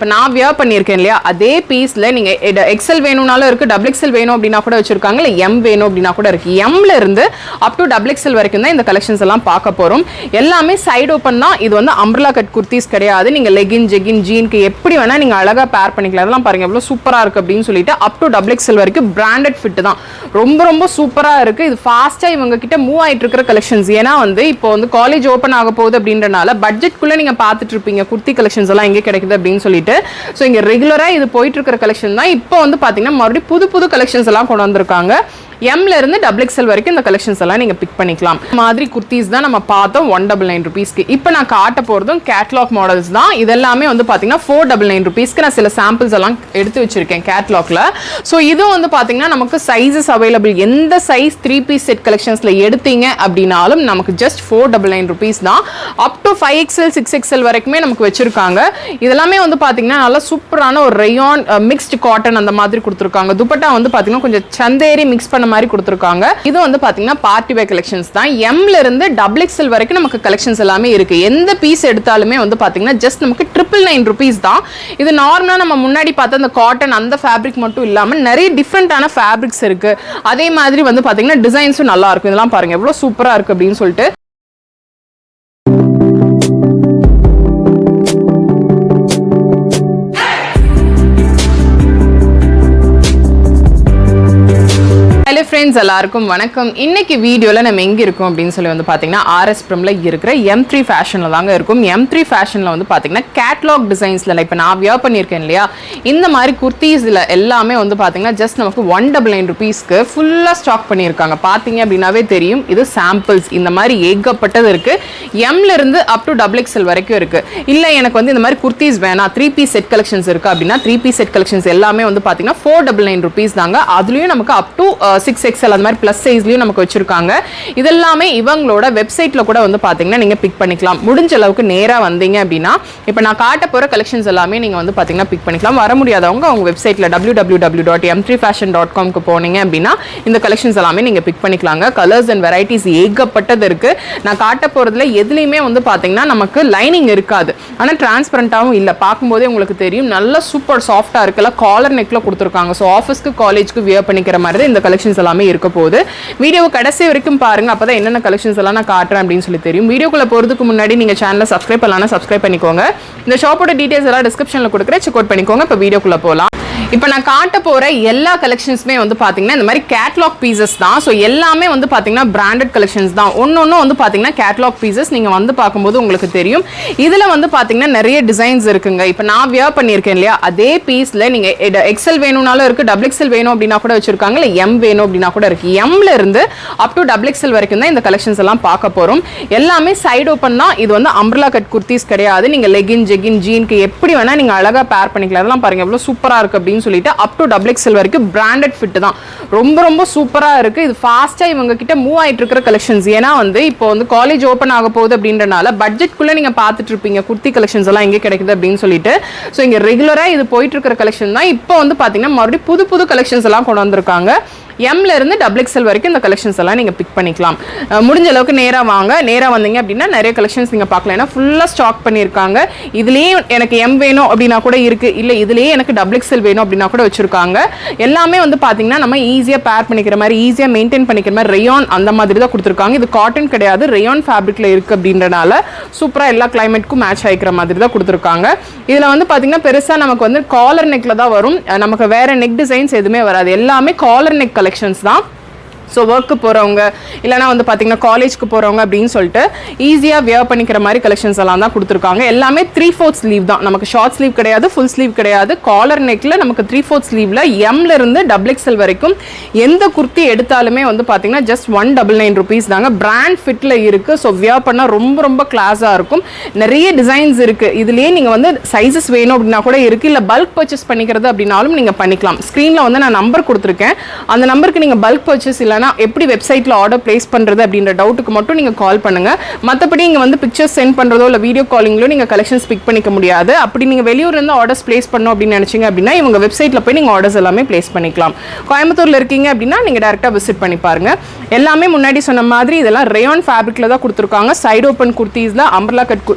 இப்போ நான் வியர் பண்ணியிருக்கேன் இல்லையா, அதே பீஸில் நீங்கள் எக்ஸல் வேணும்னாலும் இருக்குது, டபுள் எக்ஸல் வேணும் அப்படின்னா கூட வச்சுருக்காங்க, இல்லை எம் வேணும் அப்படின்னா கூட இருக்குது. எம்ல இருந்து அப் டு டபுள் எக்ஸல் வரைக்கும் தான் இந்த கலெக்ஷன்ஸ் எல்லாம் பார்க்க போகிறோம். எல்லாமே சைடு ஓப்பன் தான். இது வந்து அம்ப்ரலா கட் குர்த்திஸ் கிடையாது. நீங்கள் லெகின் ஜெகின் ஜீனுக்கு எப்படி வேணால் நீங்கள் அழகாக பேர் பண்ணிக்கலாம். அதெல்லாம் பாருங்கள் எவ்வளோ சூப்பராக இருக்குது அப்படின்னு சொல்லிட்டு அப் டு டபுள் எக்ஸல் வரைக்கும் பிராண்டட் ஃபிட் தான். ரொம்ப ரொம்ப சூப்பராக இருக்குது. இது ஃபாஸ்ட்டாக இவங்க கிட்ட மூவ் ஆகிட்டு இருக்கிற கலெக்ஷன்ஸ். ஏன்னா வந்து இப்போ வந்து காலேஜ் ஓப்பன் ஆக போகுது அப்படின்றனால பட்ஜெட்குள்ளே நீங்கள் பார்த்துட்டு இருப்பீங்க குர்த்தி கலெக்ஷன்ஸ் எல்லாம் எங்கே கிடைக்குது அப்படின்னு சொல்லிட்டு. ஸோ இங்கே ரெகுலராக இது போயிட்டு இருக்கிற கலெக்ஷன் தான். இப்போ வந்து பார்த்தீங்கன்னா மறுபடியும் புது புது கலெக்ஷன்ஸ் எல்லாம் கொண்டு வந்திருக்காங்க. எம்ல இருந்து டபுள் எக்ஸல் வரைக்கும் இந்த கலெக்ஷன்ஸ் எல்லாம் நீங்க பிக் பண்ணிக்கலாம். மாதிரி குர்த்திஸ் தான் நம்ம பார்த்தோம் 199 ரூபீஸ்க்கு. இப்போ நான் காட்ட போறதும் கேட்லாக் மாடல்ஸ் தான். இதெல்லாமே வந்து பாத்தீங்கன்னா 499 ரூபீஸ்க்கு நான் சில சாம்பிள்ஸ் எல்லாம் எடுத்து வச்சிருக்கேன் கேட்லாக்ல. ஸோ இதுவும் வந்து பாத்தீங்கன்னா நமக்கு சைஸஸ் அவைலபிள். எந்த சைஸ் 3 பீஸ் செட் கலெக்ஷன்ஸ்ல எடுத்தீங்க அப்படின்னாலும் நமக்கு ஜஸ்ட் 499 ரூபீஸ் தான். அப் டு 5XL 6XL வரைக்குமே நமக்கு வச்சிருக்காங்க. இதெல்லாமே வந்து பாத்தீங்கன்னா நல்லா சூப்பரான ஒரு ரயான் மிக்ஸ்டு காட்டன் அந்த மாதிரி கொடுத்துருக்காங்க. துப்பட்டா வந்து பாத்தீங்கன்னா கொஞ்சம் சந்தேரி மிக்ஸ் பண்ண மாதிரி கொடுத்திருக்காங்க. இது வந்து பாத்தீங்கன்னா பார்ட்டி வேர் கலெக்ஷன்ஸ் தான். எம்ல இருந்து டபுள் எக்ஸ்எல் வரைக்கும் நமக்கு கலெக்ஷன்ஸ் எல்லாமே இருக்கு. எந்த பீஸ் எடுத்தாலுமே வந்து பாத்தீங்கன்னா ஜஸ்ட் நமக்கு 999 ரூபீஸ் தான். இது நார்மலா நம்ம முன்னாடி பார்த்த அந்த காட்டன் அந்த ஃபேப்ரிக் மட்டும் இல்லாம நிறைய டிஃப்ரெண்டான ஃபேப்ரிக்ஸ் இருக்கு. அதே மாதிரி வந்து பாத்தீங்கன்னா டிசைன்ஸும் நல்லா இருக்கும். இதெல்லாம் பாருங்க எவ்வளவு சூப்பரா இருக்கு அப்படின்னு சொல்லிட்டு. ஹலோ ஃப்ரெண்ட்ஸ், எல்லாருக்கும் வணக்கம். இன்னைக்கு வீடியோவில் நம்ம எங்கே இருக்கோம் அப்படின்னு சொல்லி வந்து பார்த்தீங்கன்னா ஆர்எஸ் பிரிமில் இருக்கிற M3 ஃபேஷனில் தாங்க இருக்கும். M3 ஃபேஷனில் வந்து பார்த்தீங்கன்னா கேட்லாக் டிசைன்ஸில் இப்போ நான் வியர் பண்ணியிருக்கேன் இல்லையா, இந்த மாதிரி குர்த்திஸில் எல்லாமே வந்து பார்த்தீங்கன்னா ஜஸ்ட் நமக்கு 199 ரூபீஸ்க்கு ஃபுல்லாக ஸ்டாக் பண்ணியிருக்காங்க. பார்த்தீங்க அப்படின்னாவே தெரியும், இது சாம்பிள்ஸ். இந்த மாதிரி ஏகப்பட்டது இருக்குது. எம்லேருந்து அப் டு டபுள் எக்ஸ்எல் வரைக்கும் இருக்குது. இல்லை எனக்கு வந்து இந்த மாதிரி குர்த்திஸ் வேணாம், 3 பீஸ் செட் கலெக்ஷன்ஸ் இருக்குது அப்படின்னா 3 பீஸ் செட் கலெக்ஷன்ஸ் எல்லாமே வந்து பார்த்தீங்கன்னா 499 ரூபீஸ் தாங்க. அதுலேயும் நமக்கு அப் டு 6XL அந்த மாதிரி பிளஸ் சைஸ்லயும் நமக்கு வச்சிருக்காங்க. இதெல்லாமே இவங்களோட வெப்சைட்ல கூட வந்து பாத்தீங்கன்னா நீங்க பிக் பண்ணிக்கலாம். முடிஞ்ச அளவுக்கு நேரா வந்தீங்க அப்படின்னா இப்போ நான் காட்ட போற கலெக்ஷன்ஸ் எல்லாமே நீங்க வந்து பாத்தீங்கன்னா பிக் பண்ணிக்கலாம். வர முடியாதவங்க அவங்க வெப்சைட்ல www.m3fashion.com போனீங்க அப்படின்னா இந்த கலெக்ஷன்ஸ் எல்லாமே நீங்க பிக் பண்ணிக்கலாங்க. கலர்ஸ் அண்ட் வெரைட்டிஸ் ஏகப்பட்டது இருக்கு. நான் காட்ட போறதுல எதுலையுமே வந்து பாத்தீங்கன்னா நமக்கு லைனிங் இருக்காது, ஆனா டிரான்ஸ்பரண்டாவும் இல்ல. பார்க்கும்போதே உங்களுக்கு தெரியும் நல்ல சூப்பர் சாஃப்டா இருக்குல்ல. காலர் நெக்ல கொடுத்துருக்காங்க. ஸோ ஆஃபீஸ்க்கு காலேஜ்க்கு வியர் பண்ணிக்கிற மாதிரி இந்த கலெக்ஷன்ஸ் எல்லாமே இருக்க போகுது. வீடியோ கடைசி வரைக்கும் பாருங்க, அப்பதான் என்னென்ன கலெக்ஷன்ஸ் எல்லாம் நான் காட்டுறேன் அப்படின்னு சொல்லி தெரியும். வீடியோக்குள்ள போறதுக்கு முன்னாடி நீங்க சேனலை சப்ஸ்கிரைப் பண்ணலாம், சப்ஸ்கிரைப் பண்ணிக்கோங்க. இந்த ஷாப்போட டீடைல்ஸ் எல்லாம் டிஸ்கிரிப்ஷன்ல கொடுக்குறேன், செக் அவுட் பண்ணிக்கோங்க. இப்போ வீடியோக்குள்ள போலாம். இப்போ நான் காட்ட போற எல்லா கலெக்ஷன்ஸுமே வந்து பாத்தீங்கன்னா இந்த மாதிரி கேட்லாக் பீசஸ் தான். ஸோ எல்லாமே வந்து பாத்தீங்கன்னா பிராண்டட் கலெக்ஷன்ஸ் தான். ஒன்னொன்னு வந்து பாத்தீங்கன்னா கேட்லாக் பீசஸ். நீங்க வந்து பார்க்கும்போது உங்களுக்கு தெரியும் இதுல வந்து பாத்தீங்கன்னா நிறைய டிசைன்ஸ் இருக்குங்க. இப்போ நான் வியர் பண்ணியிருக்கேன் இல்லையா, அதே பீஸ்ல நீங்க எக்ஸல் வேணும்னாலும் இருக்கு, டபுள் எக்ஸல் வேணும் அப்படின்னா கூட வச்சிருக்காங்க, இல்லை எம் வேணும் அப்படின்னா கூட இருக்கு. எம்ல இருந்து அப் டு டபுள் எக்ஸல் வரைக்கும் தான் இந்த கலெக்ஷன்ஸ் எல்லாம் பார்க்க போறோம். எல்லாமே சைடு ஓப்பன் தான். இது வந்து அம்ப்ரலா கட் குர்த்திஸ் கிடையாது. நீங்க லெகின் ஜெகின் ஜீனுக்கு எப்படி வேணா நீங்க அழகா பேர் பண்ணிக்கலாம். அதெல்லாம் பாருங்க எவ்வளவு சூப்பரா இருக்கு அப்படின்னு சொல்லிட்டு அப் டு டபுள் எக்ஸ்எல் வரைக்கும் பிராண்டட் ஃபிட் தான். ரொம்ப ரொம்ப சூப்பரா இருக்கு. இது ஃபாஸ்டா இவங்க கிட்ட மூவ் ஆயிட்டு இருக்கிற கலெக்ஷன்ஸ். ஏன்னா வந்து இப்போ வந்து காலேஜ் ஓப்பன் ஆக போகுது அப்படின்றனால பட்ஜெட்குள்ள நீங்க பார்த்துட்டு இருப்பீங்க குர்த்தி கலெக்ஷன்ஸ் எல்லாம் எங்கே கிடைக்குது அப்படின்னு சொல்லிட்டு. ஸோ இங்க ரெகுலரா இது போயிட்டு இருக்கிற கலெக்ஷன் தான். இப்போ வந்து பாத்தீங்கன்னா மறுபடியும் புது புது கலெக்ஷன்ஸ் எல்லாம் கொண்டு வந்திருக்காங்க. எம்ல இருந்து டபுள் எக்ஸ்எல் வரைக்கும் இந்த கலெக்ஷன்ஸ் எல்லாம் நீங்க பிக் பண்ணிக்கலாம். முடிஞ்ச அளவுக்கு நேரா வாங்க. நேரா வந்தீங்க அப்படின்னா நிறைய கலெக்ஷன்ஸ் நீங்க பார்க்கலாம். ஏன்னா ஃபுல்லா ஸ்டாக் பண்ணியிருக்காங்க. இதுலயே எனக்கு எம் வேணும் அப்படின்னா கூட இருக்கு, இல்ல இதுலயே எனக்கு டபுள் எக்ஸ்எல் வேணும் அப்படின்னா கூட வச்சிருக்காங்க. எல்லாமே வந்து பாத்தீங்கன்னா நம்ம ஈஸியா பேர் பண்ணிக்கிற மாதிரி, ஈஸியா மெயின்டைன் பண்ணிக்கிற மாதிரி ரயான் அந்த மாதிரி தான் கொடுத்துருக்காங்க. இது காட்டன் கிடையாது, ரயான் ஃபேப்ரிக்ல இருக்கு அப்படின்றனால சூப்பரா எல்லா கிளைமேட்க்கும் மேட்ச் ஆகிக்கிற மாதிரி தான் கொடுத்துருக்காங்க. இதுல வந்து பாத்தீங்கன்னா பெருசா நமக்கு வந்து காலர் நெக்ல தான் வரும். நமக்கு வேற நெக் டிசைன்ஸ் எதுவுமே வராது. எல்லாமே காலர் நெக் கலெக்ஷன்ஸ் தான். ஸோ ஒர்க்கு போகிறவங்க இல்லைனா வந்து பார்த்தீங்கன்னா காலேஜ்க்கு போகிறவங்க அப்படின்னு சொல்லிட்டு ஈஸியாக வியர் பண்ணிக்கிற மாதிரி கலெக்ஷன்ஸ் எல்லாம் தான் கொடுத்துருக்காங்க. எல்லாமே 3/4 ஸ்லீவ் தான். நமக்கு ஷார்ட் ஸ்லீவ் கிடையாது, ஃபுல் ஸ்லீவ் கிடையாது. காலர் நெக்கில் நமக்கு 3/4 ஸ்லீவில் எம்ல இருந்து டபுள் எக்ஸ்எல் வரைக்கும் எந்த குர்த்தி எடுத்தாலுமே வந்து பார்த்தீங்கன்னா ஜஸ்ட் 199 ரூபீஸ் தாங்க. பிராண்ட் ஃபிட்டில் இருக்குது. ஸோ வியர் பண்ணால் ரொம்ப ரொம்ப கிளாஸாக இருக்கும். நிறைய டிசைன்ஸ் இருக்குது. இதுலேயே நீங்கள் வந்து சைஸஸ் வேணும் அப்படின்னா கூட இருக்குது, இல்லை பல்க் பர்ச்சேஸ் பண்ணிக்கிறது அப்படின்னாலும் நீங்கள் பண்ணிக்கலாம். ஸ்க்ரீனில் வந்து நான் நம்பர் கொடுத்துருக்கேன். அந்த நம்பருக்கு நீங்கள் பல்க் பர்ச்சேஸ் இல்லை இல்லைனா எப்படி வெப்சைட்டில் ஆர்டர் பிளேஸ் பண்ணுறது அப்படின்ற டவுட்டுக்கு மட்டும் நீங்கள் கால் பண்ணுங்கள். மற்றபடி இங்கே வந்து பிக்சர்ஸ் சென்ட் பண்ணுறதோ இல்லை வீடியோ காலிங்லோ நீங்கள் கலெக்ஷன்ஸ் பிக் பண்ணிக்க முடியாது. அப்படி நீங்கள் வெளியூர்லேருந்து ஆர்டர்ஸ் பிளேஸ் பண்ணணும் அப்படின்னு நினச்சிங்க அப்படின்னா இவங்க வெப்சைட்டில் போய் நீங்கள் ஆர்டர்ஸ் எல்லாமே பிளேஸ் பண்ணிக்கலாம். கோயம்புத்தூரில் இருக்கீங்க அப்படின்னா நீங்கள் டேரெக்டாக விசிட் பண்ணி பாருங்கள். எல்லாமே முன்னாடி சொன்ன மாதிரி இதெல்லாம் ரேயான் ஃபேப்ரிக்கில் தான் கொடுத்துருக்காங்க. சைடு ஓப்பன் குர்த்தீஸில் அம்பர்லா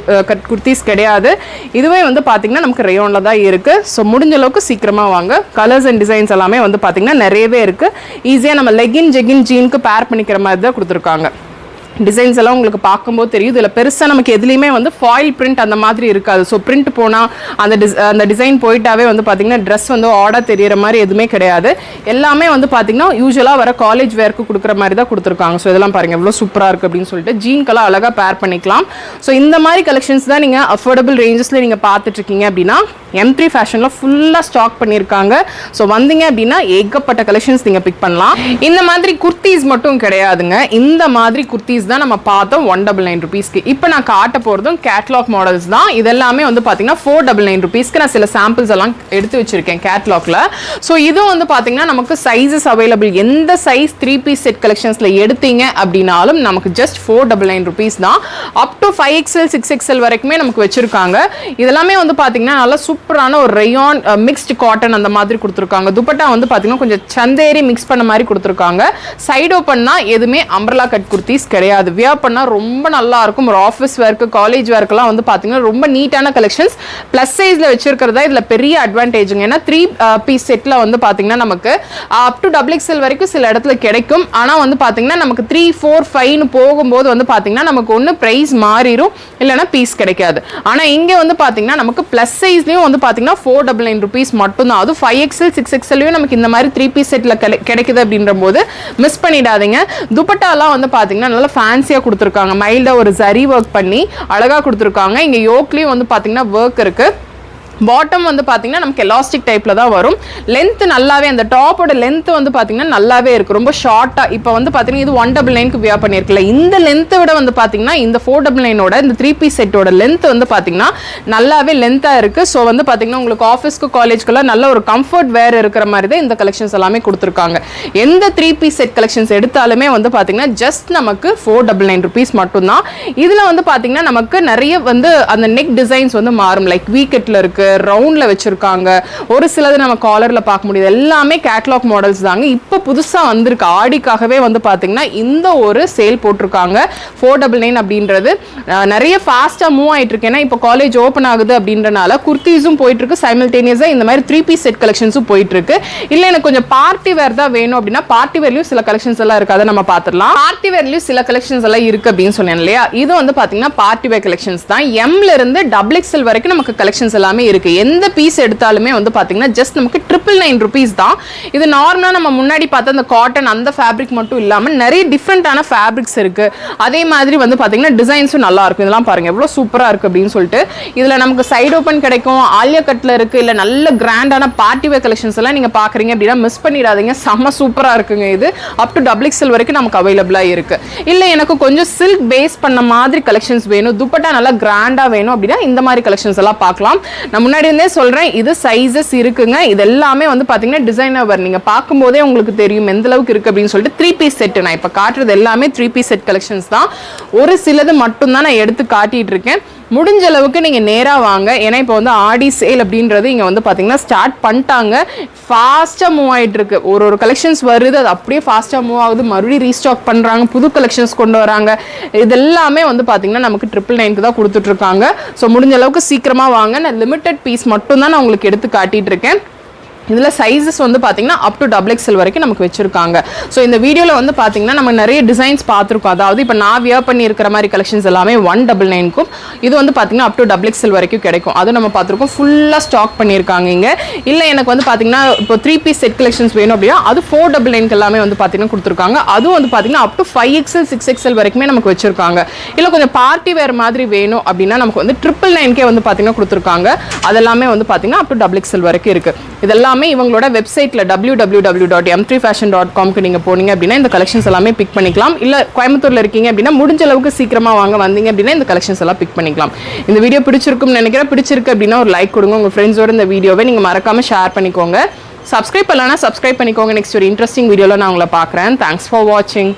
கட் குர்த்தீஸ் கிடையாது. இதுவே வந்து பார்த்தீங்கன்னா நமக்கு ரேயானில் தான் இருக்குது. ஸோ முடிஞ்ச அளவுக்கு சீக்கிரமாக வாங்க. கலர்ஸ் அண்ட் டிசைன்ஸ் எல்லாமே வந்து பார்த்தீங்கன்னா நிறையவே இருக்குது. ஈஸியாக நம்ம லெகின் ஜெகின் ஜீனுக்கு பேர் பண்ணிக்கிற மாதிரி தான் கொடுத்துருக்காங்க. டிசைன்ஸ் எல்லாம் உங்களுக்கு பார்க்கும்போது தெரியும். இதில் பெருசாக நமக்கு எதுலேயுமே வந்து ஃபாயில் பிரிண்ட் அந்த மாதிரி இருக்காது. ஸோ பிரிண்ட் போனால் அந்த டிசைன் போயிட்டாவே வந்து பார்த்தீங்கன்னா ட்ரெஸ் வந்து ஆர்டர் தெரியிற மாதிரி எதுவுமே கிடையாது. எல்லாமே வந்து பார்த்தீங்கன்னா யூஸ்வலாக வர காலேஜ் வேர்க்கு கொடுக்குற மாதிரி தான் கொடுத்துருக்காங்க. ஸோ இதெல்லாம் பாருங்கள் எவ்வளோ சூப்பராக இருக்குது அப்படின்னு சொல்லிட்டு ஜீன்கெல்லாம் அழகாக பேர் பண்ணிக்கலாம். ஸோ இந்த மாதிரி கலெக்ஷன்ஸ் தான் நீங்கள் அஃபோர்டபுள் ரேஞ்சஸில் நீங்கள் பார்த்துட்ருக்கீங்க அப்படின்னா M3 ஃபேஷனில் ஃபுல்லாக ஸ்டாக் பண்ணியிருக்காங்க. ஸோ வந்தீங்க அப்படின்னா ஏகப்பட்ட கலெக்ஷன்ஸ் நீங்கள் பிக் பண்ணலாம். இந்த மாதிரி குர்த்தீஸ் மட்டும் கிடையாதுங்க. இந்த மாதிரி குர்த்தீஸ் தான் நம்ம பார்த்தோம் 199 rupeesக்கு. இப்போ நான் காட்ட போகிறதும் கேட்லாக் மாடல்ஸ் தான். இதெல்லாமே வந்து பார்த்தீங்கன்னா 499 rupeesக்கு நான் சில சாம்பிள்ஸ் எல்லாம் எடுத்து வச்சிருக்கேன் கேட்லாக்ல. ஸோ இதுவும் வந்து பார்த்தீங்கன்னா நமக்கு சைஸஸ் அவைலபிள். எந்த சைஸ் 3 பீஸ் செட் கலெக்ஷன்ஸில் எடுத்தீங்க அப்படின்னாலும் நமக்கு ஜஸ்ட் 499 rupees தான். அப் டு 5XL 6XL வரைக்குமே நமக்கு வச்சிருக்காங்க. இதெல்லாமே வந்து பார்த்தீங்கன்னா நல்லா சூப்பரான ஒரு ரேயான் மிக்ஸ்டு காட்டன் அந்த மாதிரி கொடுத்துருக்காங்க. துப்பட்டா வந்து பார்த்தீங்கன்னா கொஞ்சம் சந்தேரி மிக்ஸ் பண்ண மாதிரி கொடுத்துருக்காங்க. சைடு ஓப்பன்னா எதுவுமே அம்பர்லா கட் குர்த்தீஸ் கிடையாது. வியர் பண்ணா ரொம்ப நல்லா இருக்கும். ஒரு ஆஃபீஸ் வேர்க்கு காலேஜ் வேர்க்கெல்லாம் வந்து பார்த்தீங்கன்னா ரொம்ப நீட்டான கலெக்ஷன்ஸ் ப்ளஸ் சைஸில் வச்சிருக்கிறதா இதில் பெரிய அட்வான்டேஜுங்க. ஏன்னா 3 பீஸ் செட்டில் வந்து பார்த்தீங்கன்னா நமக்கு அப் டு XXL வரைக்கும் சில இடத்துல கிடைக்கும். ஆனால் வந்து பார்த்தீங்கன்னா நமக்கு 3, 4, 5ன்னு போகும்போது வந்து பார்த்தீங்கன்னா நமக்கு ஒன்று ப்ரைஸ் மாறிடும், இல்லைன்னா பீஸ் கிடைக்காது. ஆனால் இங்கே வந்து பார்த்தீங்கன்னா நமக்கு ப்ளஸ் சைஸ்லையும் வந்து பார்த்தீங்கன்னா 499 rupees மட்டும்தான். அதுவும் 5XL 6XLலையும் நமக்கு இந்த மாதிரி 3 பீஸ் செட்டில் கிடைக்குது அப்படின்ற போது மிஸ் பண்ணிடாதீங்க. துப்பட்டாலாம் வந்து பார்த்தீங்கன்னா நல்லா ஃபேன்சியாக கொடுத்துருக்காங்க. மைல்டாக ஒரு ஜரி ஒர்க் பண்ணி அழகாக கொடுத்துருக்காங்க. இங்கே யோக்லேயும் வந்து பார்த்தீங்கன்னா ஒர்க் இருக்குது. பாட்டம் வந்து பார்த்தீங்கன்னா நமக்கு எலாஸ்டிக் டைப்பில் தான் வரும். லென்த் நல்லாவே அந்த டாப்போட லென்த் வந்து பார்த்தீங்கன்னா நல்லாவே இருக்குது. ரொம்ப ஷார்ட்டாக இப்போ வந்து பார்த்தீங்கன்னா இது 199க்கு வியர் பண்ணியிருக்கல. இந்த லென்த்தை விட வந்து பார்த்தீங்கன்னா இந்த 499ஓட இந்த 3 பீஸ் செட்டோட லென்த் வந்து பார்த்தீங்கன்னா நல்லாவே லென்த்தாக இருக்குது. ஸோ வந்து பார்த்தீங்கன்னா உங்களுக்கு ஆஃபீஸ்க்கு காலேஜ்க்குலாம் நல்ல ஒரு கம்ஃபர்ட் வேர் இருக்கிற மாதிரி தான் இந்த கலெக்ஷன்ஸ் எல்லாமே கொடுத்துருக்காங்க. எந்த 3 பீஸ் செட் கலெக்ஷன்ஸ் எடுத்தாலுமே வந்து பார்த்தீங்கன்னா ஜஸ்ட் நமக்கு 499 rupees மட்டும்தான். இதில் வந்து பார்த்தீங்கன்னா நமக்கு நிறைய வந்து அந்த நெக் டிசைன்ஸ் வந்து மாறும். லைக் வீக்கெட்டில் இருக்குது, ரவுண்ட்ல வச்சிருக்காங்க. ஒரு சிலது நம்ம காலர்ல பார்க்க முடியுது. எல்லாமே கேட்லாக் மாடல்ஸ் தாங்க. இப்போ புதுசா வந்திருக்கு. ஆடிக்காகவே வந்து பாத்தீங்கன்னா இந்த ஒரு சேல் போட்டிருக்காங்க 499 அப்படின்றது. நிறைய ஃபாஸ்டா மூவ் ஆயிட்டு இருக்கு. ஏன்னா இப்போ காலேஜ் ஓப்பன் ஆகுது அப்படின்றனால குர்த்தீஸும் போயிட்டு இருக்கு, சைமல்டேனியஸா இந்த மாதிரி 3 பீஸ் செட் கலெக்ஷன்ஸும் போயிட்டு இருக்கு. இல்ல எனக்கு கொஞ்சம் பார்ட்டி வேர் தான் வேணும் அப்படின்னா பார்ட்டி வேர்லயும் சில கலெக்ஷன்ஸ் எல்லாம் இருக்கு, அதை நம்ம பார்த்துடலாம். பார்ட்டி வேர்லயும் சில கலெக்ஷன்ஸ் எல்லாம் இருக்கு அப்படின்னு சொன்னேன் இல்லையா. இது வந்து பாத்தீங்கன்னா பார்ட்டி வேர் கலெக்ஷன்ஸ் தான். எம்ல இருந்து XXL வரைக்கும் நமக்கு கலெக்ஷன்ஸ் எல்லாமே இருக்கு. எந்த பீஸ் எடுத்தாலுமே வந்து பாத்தீங்கன்னா ஜஸ்ட் நமக்கு 999 rupees தான். இது நார்மலா நம்ம முன்னாடி பார்த்த அந்த காட்டன் அந்த ஃபேப்ரிக் மட்டும் இல்லாம நிறைய டிஃப்ரெண்டான ஃபேப்ரிக்ஸ் இருக்கு. அதே மாதிரி வந்து பாத்தீங்கன்னா டிசைன்ஸும் நல்லா இருக்கும். இதெல்லாம் பாருங்க எவ்வளவு சூப்பரா இருக்கு அப்படின்னு சொல்லிட்டு. இதுல நமக்கு சைடு ஓப்பன் கிடைக்கும், ஆலியா கட்ல இருக்கு, இல்ல நல்ல கிராண்டான பார்ட்டி வேர் கலெக்ஷன்ஸ் எல்லாம் நீங்க பாக்குறீங்க அப்படின்னா மிஸ் பண்ணிடாதீங்க. செம்ம சூப்பரா இருக்குங்க. இது அப் டு XXL வரைக்கும் நமக்கு அவைலபிளா இருக்கு. இல்ல எனக்கு கொஞ்சம் சில்க் பேஸ் பண்ண மாதிரி கலெக்ஷன்ஸ் வேணும், துப்பட்டா நல்லா கிராண்டா வேணும் அப்படின்னா இந்த மாதிரி கலெக்ஷன்ஸ் எல்லாம் பார்க்கலாம். நான் முன்னாடி இருந்தே சொல்றேன் இது சைஸஸ் இருக்குங்க. இது எல்லாமே வந்து பாத்தீங்கன்னா டிசைனர் வேர். நீங்க பார்க்கும்போதே உங்களுக்கு தெரியும் எந்த அளவுக்கு இருக்கு அப்படின்னு சொல்லிட்டு 3 பீஸ் செட். நான் இப்ப காட்டுறது எல்லாமே 3 பீஸ் செட் கலெக்ஷன்ஸ் தான். ஒரு சிலது மட்டும் தான் நான் எடுத்து காட்டிட்டு இருக்கேன். முடிஞ்ச அளவுக்கு நீங்க நேரா வாங்க. ஏன்னா இப்போ வந்து ஆடி சேல் அப்படின்றது இங்க வந்து பாத்தீங்கன்னா ஸ்டார்ட் பண்ணிட்டாங்க. ஃபாஸ்டா மூவ் ஆயிட்டு இருக்கு. ஒரு கலெக்ஷன்ஸ் வருது, அது அப்படியே ஃபாஸ்டா மூவ் ஆகுது, மறுபடியும் ரீஸ்டாக் பண்றாங்க, புது கலெக்ஷன்ஸ் கொண்டு வராங்க. இது எல்லாமே வந்து பாத்தீங்கன்னா நமக்கு 999 தான் கொடுத்துட்டு இருக்காங்க. ஸோ முடிஞ்ச அளவுக்கு சீக்கிரமா வாங்க. நான் லிமிடெட் பீஸ் மட்டும் தான் நான் உங்களுக்கு எடுத்து காட்டிட்டு இருக்கேன். இதில் சைஸஸ் வந்து பார்த்தீங்கன்னா அப் டு XXL வரைக்கும் நமக்கு வச்சிருக்காங்க. ஸோ இந்த வீடியோவில் வந்து பார்த்தீங்கன்னா நம்ம நிறைய டிசைன்ஸ் பார்த்துருக்கோம். அதாவது இப்போ நான் வியர் பண்ணி இருக்கிற மாதிரி கலெக்ஷன்ஸ் எல்லாமே 199க்கும் இது வந்து பார்த்தீங்கன்னா அப் டு XXL வரைக்கும் கிடைக்கும். அது நம்ம பார்த்துருக்கோம். ஃபுல்லாக ஸ்டாக் பண்ணியிருக்காங்க இங்கே. இல்லை எனக்கு வந்து பார்த்தீங்கன்னா இப்போ 3 பீஸ் செட் கலெக்ஷன்ஸ் வேணும் அப்படின்னா அது 499க்கு எல்லாமே வந்து பார்த்தீங்கன்னா கொடுத்துருக்காங்க. அதுவும் வந்து பார்த்தீங்கன்னா அப் டு 5XL 6XL வரைக்குமே நமக்கு வச்சிருக்காங்க. இல்லை கொஞ்சம் பார்ட்டி வேர் மாதிரி வேணும் அப்படின்னா நமக்கு வந்து 999க்கே வந்து பார்த்தீங்கன்னா கொடுத்துருக்காங்க. அதெல்லாமே வந்து பார்த்தீங்கன்னா அப் டு XXL வரைக்கும் இருக்கு. இதெல்லாம் இவங்களோட வெப்சைட்ல www.m3fashion.com நீங்க போனீங்க அப்படின்னா இந்த கலெக்ஷன்ஸ் எல்லாமே பிக் பண்ணிக்கலாம். இல்ல கோயம்புத்தூர்ல இருக்கீங்க அப்படின்னா முடிஞ்ச அளவுக்கு சீக்கிரமா வாங்க வந்தீங்க அப்படின்னா இந்த கலெக்ஷன்ஸ் எல்லாம் பிக் பண்ணிக்கலாம். இந்த வீடியோ பிடிச்சிருக்கும்னு நினைக்கிறேன். பிடிச்சிருக்கு அப்படின்னா ஒரு லைக் கொடுங்க. உங்க ஃப்ரெண்ட்ஸோட இந்த வீடியோவை நீங்க மறக்காம ஷேர் பண்ணிக்கோங்க. சப்ஸ்கிரைப் பண்ணலன்னா சப்ஸ்கிரைப் பண்ணிக்கோங்க. நெக்ஸ்ட் ஒரு இன்ட்ரெஸ்டிங் வீடியோவில் நான் உங்களை பார்க்குறேன். தேங்க்ஸ் ஃபார் வாட்சிங்.